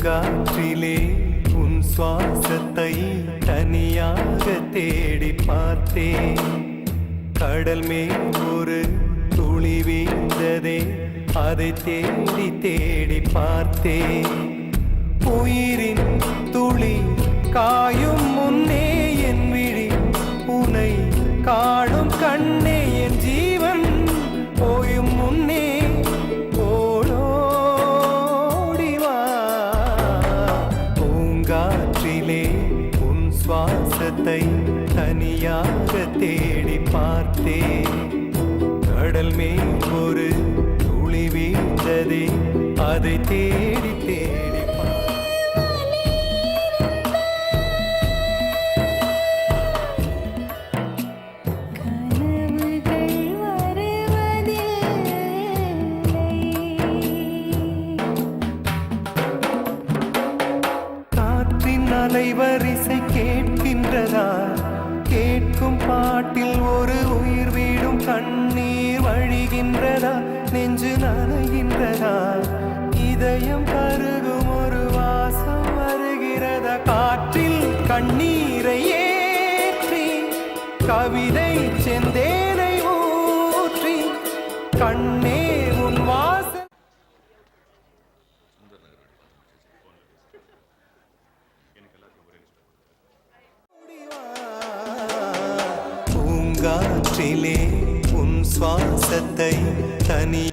பூங்காற்றிலே உன் சுவாசத்தை தனியாக தேடி பார்த்தேன். கடல் மேல் ஒரு துளி வீழ்ந்ததே, அதை தேடி தேடி பார்த்தேன். உயிரின் துளி காயும் முன்னே என் விழி உனை காணும் கண்ணே, என் ஜீவன் போயும் முன்னே ஓடோடிவா. பூங்காற்றிலே உன் சுவாசத்தை தனியாக தேடி பார்த்தேன். கடல் மேல் ஒரு துளி வீழ்ந்ததே, அதை தேடி தேடி அலைவரிசை கேட்கின்றதா? கேட்கும் பாட்டில் ஒரு உயிர் வீடும் கண்ணீர் வழிகின்றதா? நெஞ்சு நனைகின்றதா? இதயம் கருகும் ஒரு வாசம் வருகிறதா? காற்றில் கண்ணீரை ஏற்றி கவிதை செந்தேனை ஊற்றி கண்ணே உன் வாசம். பூங்காற்றிலே உன் சுவாசத்தை தனி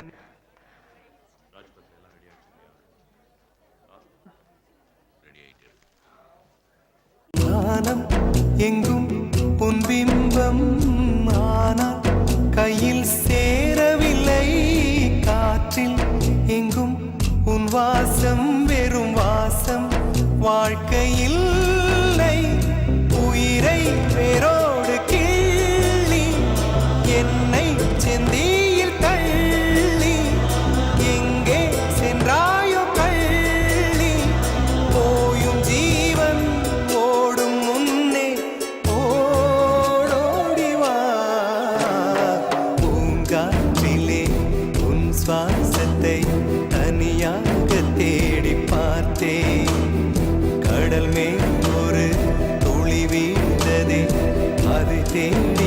ஞானம் எங்கும் உன் பிம்பம், ஆனால் கையில் சேரவில்லை. காற்றில் எங்கும் உன் வாசம், வெறும் வாசம் வாழ்க்கையில். உயிரை வேரோடு கிள்ளி என்னை செந்தியில் தள்ளி எங்கே சென்றாயோ கள்ளி. போயும் ஜீவன் ஓடும் முன்னே ஓடோடிவா. பூங்காற்றிலே உன் சுவாசத்தை தனியாக தேடி பார்த்தேன். கடல் மேல் ஒரு துளி வீழ்ந்ததே, அது தேடி